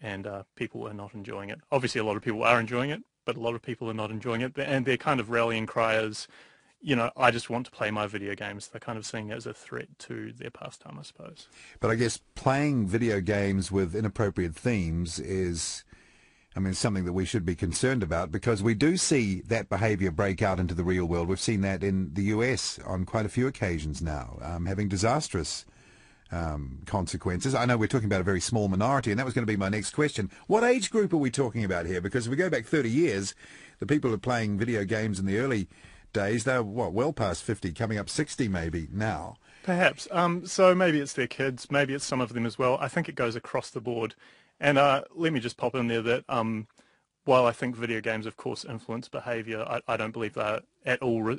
and people are not enjoying it. Obviously, a lot of people are enjoying it, but a lot of people are not enjoying it, and their kind of rallying cry is, I just want to play my video games. They're kind of seeing it as a threat to their pastime, I suppose. But I guess playing video games with inappropriate themes is, something that we should be concerned about, because we do see that behavior break out into the real world. We've seen that in the US on quite a few occasions now, having disastrous consequences. I know we're talking about a very small minority, and that was going to be my next question. What age group are we talking about here? Because if we go back 30 years, the people who are playing video games in the early days, they're, well past 50, coming up 60 maybe now. Perhaps. So maybe it's their kids, maybe it's some of them as well. I think it goes across the board. And let me just pop in there that while I think video games, of course, influence behaviour, I don't believe they're at all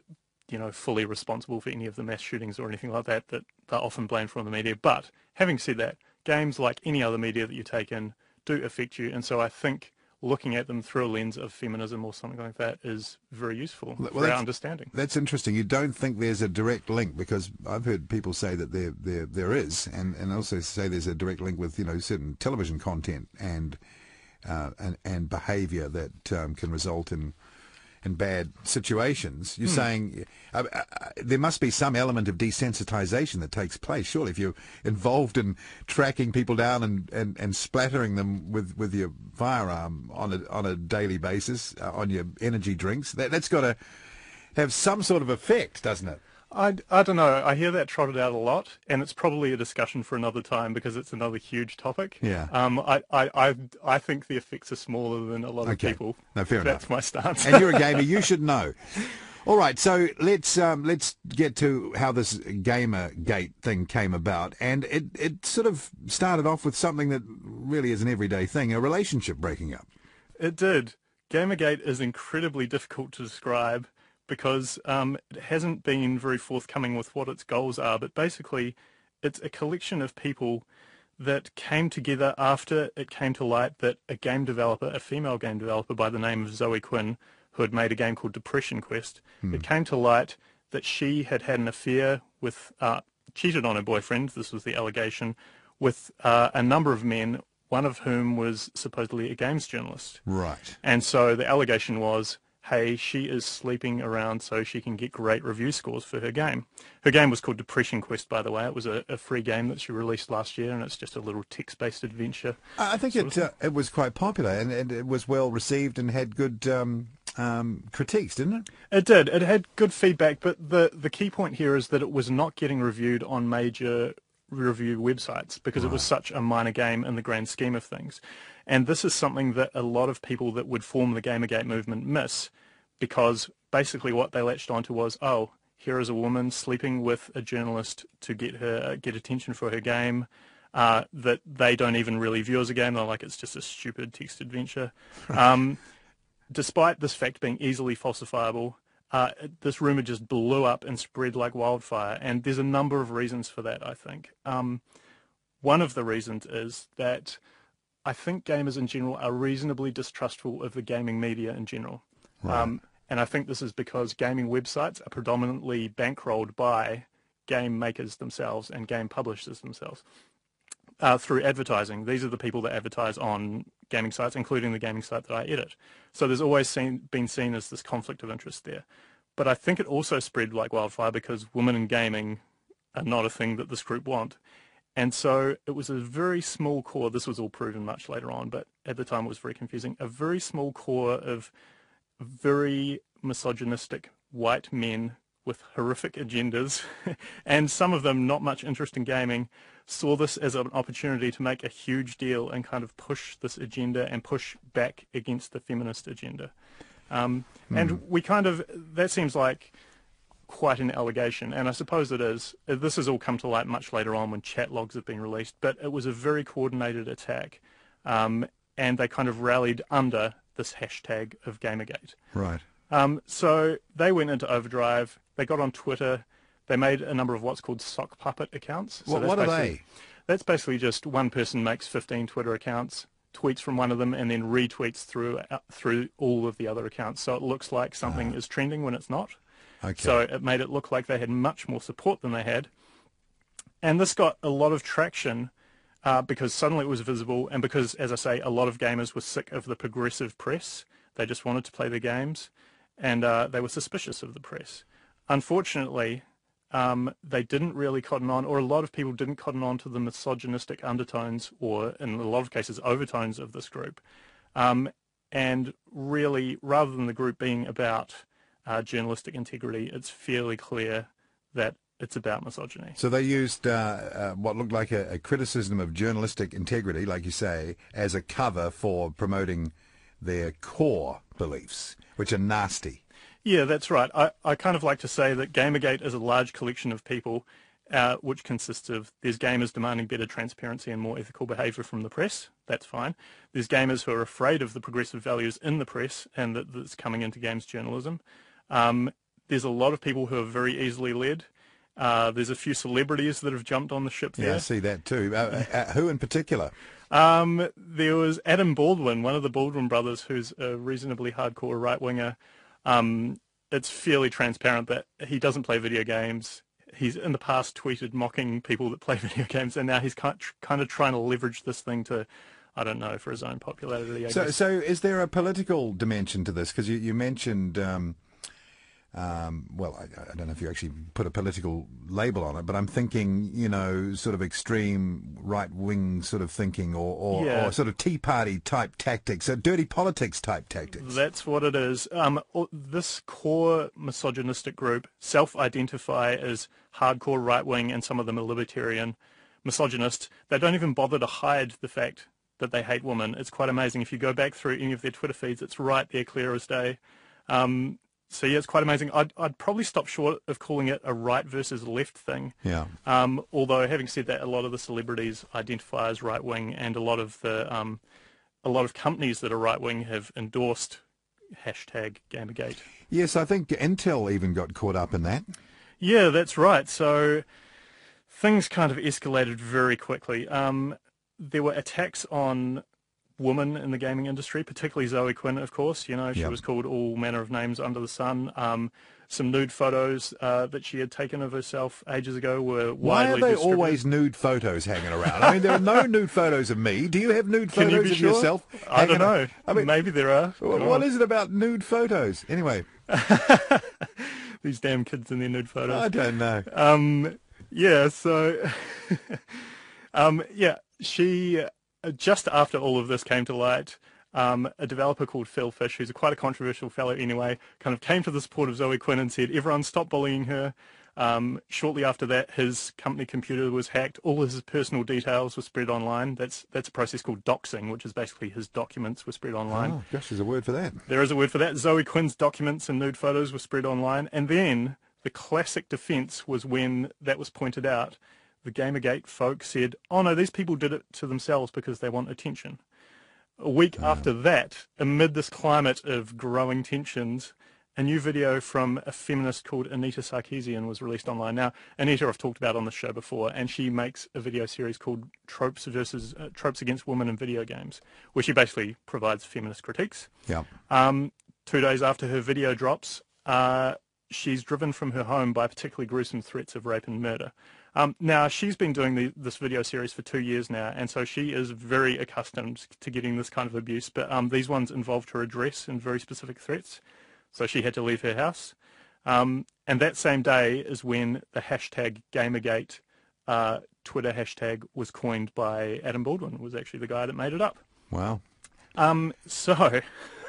fully responsible for any of the mass shootings or anything like that they're often blamed for in the media. But having said that, games, like any other media that you take in, do affect you. And so I think looking at them through a lens of feminism or something like that is very useful for our understanding. That's interesting. You don't think there's a direct link, because I've heard people say that there is, and also say there's a direct link with certain television content and behaviour that can result in bad situations. You're saying there must be some element of desensitization that takes place. Surely, if you're involved in tracking people down and splattering them with your firearm on a daily basis, on your energy drinks, that's got to have some sort of effect, doesn't it? I don't know. I hear that trotted out a lot, and it's probably a discussion for another time because it's another huge topic. Yeah. I think the effects are smaller than a lot of people. No, fair enough. That's my stance. And you're a gamer. You should know. All right, so let's get to how this Gamergate thing came about, and it sort of started off with something that really is an everyday thing: a relationship breaking up. It did. Gamergate is incredibly difficult to describe, because it hasn't been very forthcoming with what its goals are, but basically it's a collection of people that came together after it came to light that a female game developer by the name of Zoe Quinn, who had made a game called Depression Quest, it came to light that she had an affair with, cheated on her boyfriend, this was the allegation, with a number of men, one of whom was supposedly a games journalist. Right. And so the allegation was, hey, she is sleeping around so she can get great review scores for her game. Her game was called Depression Quest, by the way. It was a free game that she released last year, and it's just a little text-based adventure. I think it was quite popular, and it was well received and had good critiques, didn't it? It did. It had good feedback, but the key point here is that it was not getting reviewed on major review websites because it was such a minor game in the grand scheme of things. And this is something that a lot of people that would form the Gamergate movement miss, because basically what they latched onto was, oh, here is a woman sleeping with a journalist to get attention for her game, that they don't even really view as a game. They're like, it's just a stupid text adventure. Despite this fact being easily falsifiable, this rumor just blew up and spread like wildfire, and there's a number of reasons for that, I think. One of the reasons is that I think gamers in general are reasonably distrustful of the gaming media in general. Right. And I think this is because gaming websites are predominantly bankrolled by game makers themselves and game publishers themselves through advertising. These are the people that advertise on gaming sites, including the gaming site that I edit. So there's always been seen as this conflict of interest there. But I think it also spread like wildfire because women in gaming are not a thing that this group want. And so it was a very small core, this was all proven much later on, but at the time it was very confusing, a very small core of very misogynistic white men with horrific agendas, and some of them not much interest in gaming, saw this as an opportunity to make a huge deal and kind of push this agenda and push back against the feminist agenda. And we that seems like quite an allegation, and I suppose it is. This has all come to light much later on when chat logs have been released, but it was a very coordinated attack, and they kind of rallied under this hashtag of Gamergate. Right. So they went into overdrive, they got on Twitter, they made a number of what's called sock puppet accounts. So what are they? That's basically just one person makes 15 Twitter accounts, tweets from one of them, and then retweets through all of the other accounts. So it looks like something is trending when it's not. Okay. So it made it look like they had much more support than they had. And this got a lot of traction because suddenly it was visible, and because, as I say, a lot of gamers were sick of the progressive press. They just wanted to play their games, and they were suspicious of the press. Unfortunately, they didn't really cotton on, or a lot of people didn't cotton on to the misogynistic undertones, or in a lot of cases, overtones of this group. And really, rather than the group being about journalistic integrity, it's fairly clear that it's about misogyny. So they used what looked like a criticism of journalistic integrity, like you say, as a cover for promoting their core beliefs, which are nasty. Yeah, that's right. I kind of like to say that Gamergate is a large collection of people which consists of, there's gamers demanding better transparency and more ethical behaviour from the press. That's fine. There's gamers who are afraid of the progressive values in the press and that's coming into games journalism. There's a lot of people who are very easily led. There's a few celebrities that have jumped on the ship there. Yeah, I see that too. Who in particular? There was Adam Baldwin, one of the Baldwin brothers, who's a reasonably hardcore right-winger. It's fairly transparent that he doesn't play video games. He's in the past tweeted mocking people that play video games, and now he's kind of trying to leverage this thing to, I don't know, for his own popularity, I guess. So is there a political dimension to this? Because you mentioned, well, I don't know if you actually put a political label on it, but I'm thinking, you know, sort of extreme right-wing sort of thinking or sort of Tea Party type tactics, dirty politics type tactics. That's what it is. This core misogynistic group self-identify as hardcore right-wing, and some of them are libertarian misogynists. They don't even bother to hide the fact that they hate women. It's quite amazing. If you go back through any of their Twitter feeds, it's right there, clear as day. So yeah, it's quite amazing. I'd probably stop short of calling it a right versus left thing. Yeah. Although having said that, a lot of the celebrities identify as right wing, and a lot of companies that are right wing have endorsed #Gamergate. Yes, I think Intel even got caught up in that. Yeah, that's right. So things kind of escalated very quickly. There were attacks on women in the gaming industry, particularly Zoe Quinn, of course. You know, she was called all manner of names under the sun. Some nude photos that she had taken of herself ages ago were widely distributed. Why are there always nude photos hanging around? I mean, there are no nude photos of me. Do you have nude photos of yourself? I don't know. I mean, maybe there are. What is it about nude photos? Anyway. These damn kids in their nude photos. I don't know. Yeah, so... she... Just after all of this came to light, a developer called Phil Fish, who's quite a controversial fellow anyway, kind of came to the support of Zoe Quinn and said, everyone stop bullying her. Shortly after that, his company computer was hacked. All of his personal details were spread online. That's a process called doxing, which is basically his documents were spread online. Oh, gosh, there's a word for that. There is a word for that. Zoe Quinn's documents and nude photos were spread online. And then the classic defense was when that was pointed out. The Gamergate folk said, oh no, these people did it to themselves because they want attention. A week after that, amid this climate of growing tensions, a new video from a feminist called Anita Sarkeesian was released online. Now, Anita I've talked about on the show before, and she makes a video series called Tropes Against Women in Video Games, where she basically provides feminist critiques. Yeah. 2 days after her video drops, she's driven from her home by particularly gruesome threats of rape and murder. Now, she's been doing this video series for 2 years now, and so she is very accustomed to getting this kind of abuse, but these ones involved her address and very specific threats, so she had to leave her house. And that same day is when the #Gamergate Twitter hashtag was coined by Adam Baldwin, was actually the guy that made it up. Wow. So,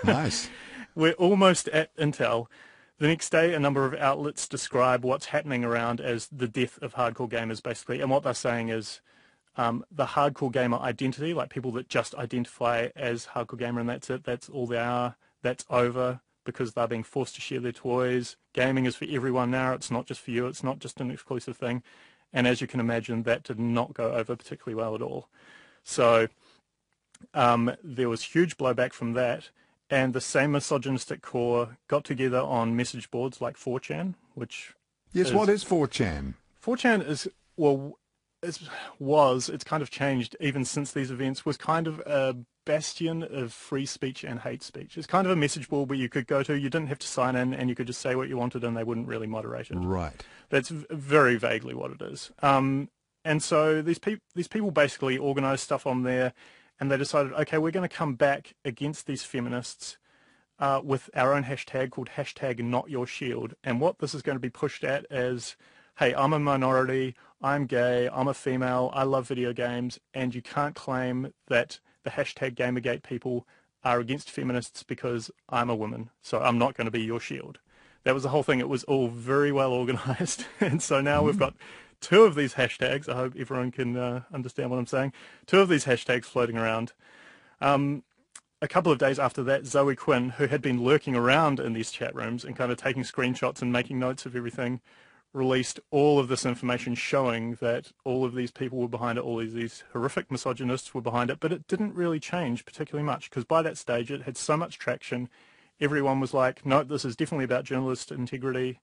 nice. We're almost at Intel. The next day, a number of outlets describe what's happening around as the death of hardcore gamers, basically. And what they're saying is the hardcore gamer identity, like people that just identify as hardcore gamer and that's it, that's all they are, that's over because they're being forced to share their toys. Gaming is for everyone now. It's not just for you. It's not just an exclusive thing. And as you can imagine, that did not go over particularly well at all. So there was huge blowback from that. And the same misogynistic core got together on message boards like 4chan, which... Yes, what is 4chan? 4chan is, well, it's kind of changed even since these events, was kind of a bastion of free speech and hate speech. It's kind of a message board where you could go to, you didn't have to sign in, and you could just say what you wanted and they wouldn't really moderate it. Right. That's very vaguely what it is. And so these people basically organised stuff on there, and they decided, okay, we're going to come back against these feminists with our own hashtag called #NotYourShield. And what this is going to be pushed at is, hey, I'm a minority, I'm gay, I'm a female, I love video games, and you can't claim that the #Gamergate people are against feminists because I'm a woman, so I'm not going to be your shield. That was the whole thing. It was all very well organised. And so now we've got two of these hashtags. I hope everyone can understand what I'm saying. Two of these hashtags floating around. A couple of days after that, Zoe Quinn, who had been lurking around in these chat rooms and kind of taking screenshots and making notes of everything, released all of this information showing that all of these people were behind it, all of these horrific misogynists were behind it, but it didn't really change particularly much because by that stage it had so much traction. Everyone was like, no, this is definitely about journalist integrity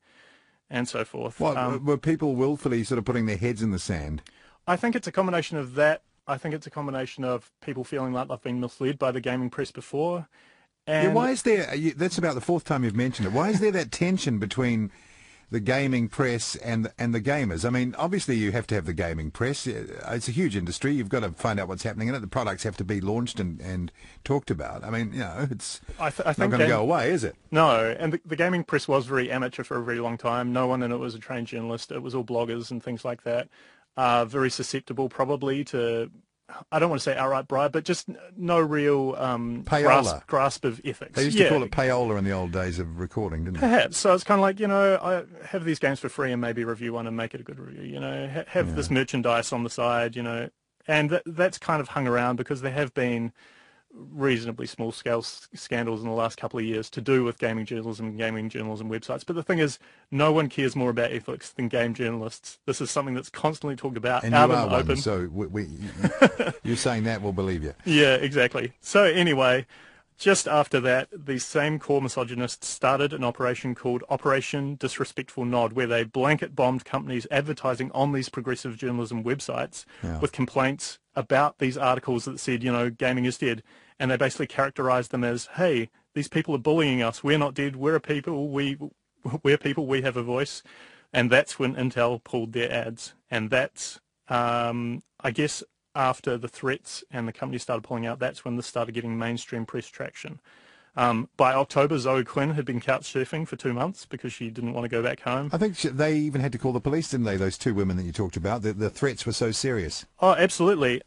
and so forth. Were people willfully sort of putting their heads in the sand? I think it's a combination of that. I think it's a combination of people feeling like they've been misled by the gaming press before. And yeah, why is there, that's about the fourth time you've mentioned it, why is there that tension between the gaming press and the gamers? I mean, obviously you have to have the gaming press. It's a huge industry. You've got to find out what's happening in it. The products have to be launched and talked about. I mean, it's not going to go away, is it? No, and the gaming press was very amateur for a very long time. No one in it was a trained journalist. It was all bloggers and things like that. Very susceptible probably to, I don't want to say outright bribe, but just no real grasp of ethics. They used to call it payola in the old days of recording, didn't they? Perhaps. So it's kind of like, I have these games for free and maybe review one and make it a good review, have this merchandise on the side, and that's kind of hung around because there have been reasonably small-scale scandals in the last couple of years to do with gaming journalism websites. But the thing is, no one cares more about ethics than game journalists. This is something that's constantly talked about and out you in are the open. One, so you're saying that, we'll believe you. Yeah, exactly. So anyway, just after that, these same core misogynists started an operation called Operation Disrespectful Nod, where they blanket bombed companies advertising on these progressive journalism websites with complaints about these articles that said, gaming is dead. And they basically characterized them as, hey, these people are bullying us. We're not dead. We're people. We're people. We have a voice. And that's when Intel pulled their ads. And that's, I guess, after the threats and the company started pulling out, that's when this started getting mainstream press traction. By October, Zoe Quinn had been couch surfing for 2 months because she didn't want to go back home. I think they even had to call the police, didn't they, those two women that you talked about? The threats were so serious. Oh, absolutely.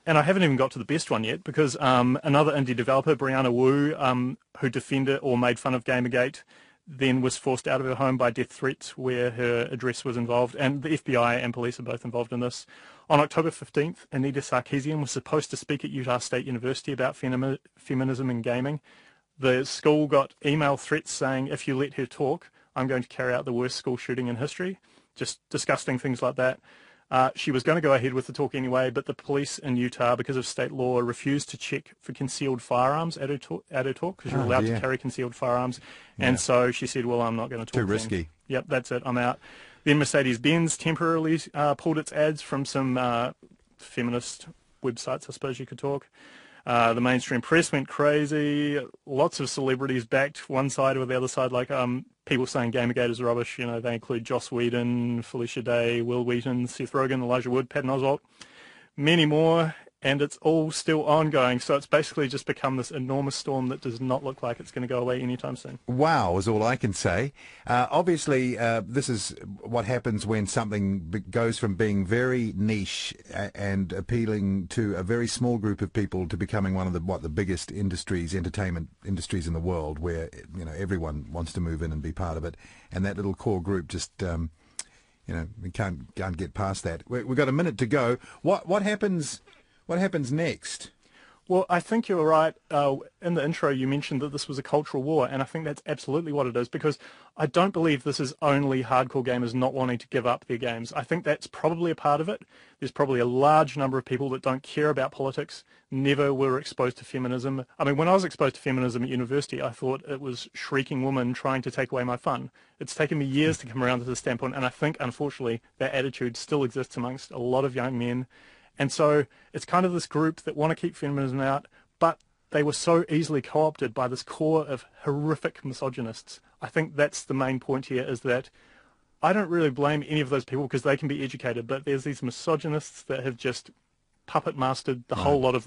And I haven't even got to the best one yet because another indie developer, Brianna Wu, who defended or made fun of Gamergate, then was forced out of her home by death threats where her address was involved. And the FBI and police are both involved in this. On October 15th, Anita Sarkeesian was supposed to speak at Utah State University about feminism in gaming. The school got email threats saying, if you let her talk, I'm going to carry out the worst school shooting in history. Just disgusting things like that. She was going to go ahead with the talk anyway, but the police in Utah, because of state law, refused to check for concealed firearms at her talk because you're allowed to carry concealed firearms. Yeah. And so she said, well, I'm not going to talk. Too risky. Yep, that's it. I'm out. Then Mercedes-Benz temporarily pulled its ads from some feminist websites, I suppose you could talk. The mainstream press went crazy. Lots of celebrities backed one side or the other side, like people saying Gamergate is rubbish. They include Joss Whedon, Felicia Day, Will Wheaton, Seth Rogen, Elijah Wood, Patton Oswalt, many more, and it's all still ongoing. So it's basically just become this enormous storm that does not look like it's going to go away anytime soon. Wow is all I can say. Obviously, this is what happens when something goes from being very niche and appealing to a very small group of people to becoming one of the biggest industries, entertainment industries in the world, where everyone wants to move in and be part of it, and that little core group just we can't get past that. We've got a minute to go. What happens? What happens next? Well, I think you're right. In the intro, you mentioned that this was a cultural war, and I think that's absolutely what it is, because I don't believe this is only hardcore gamers not wanting to give up their games. I think that's probably a part of it. There's probably a large number of people that don't care about politics, never were exposed to feminism. I mean, when I was exposed to feminism at university, I thought it was shrieking women trying to take away my fun. It's taken me years to come around to this standpoint, and I think, unfortunately, that attitude still exists amongst a lot of young men. And so it's kind of this group that want to keep feminism out, but they were so easily co-opted by this core of horrific misogynists. I think that's the main point here, is that I don't really blame any of those people because they can be educated, but there's these misogynists that have just puppet mastered the whole lot of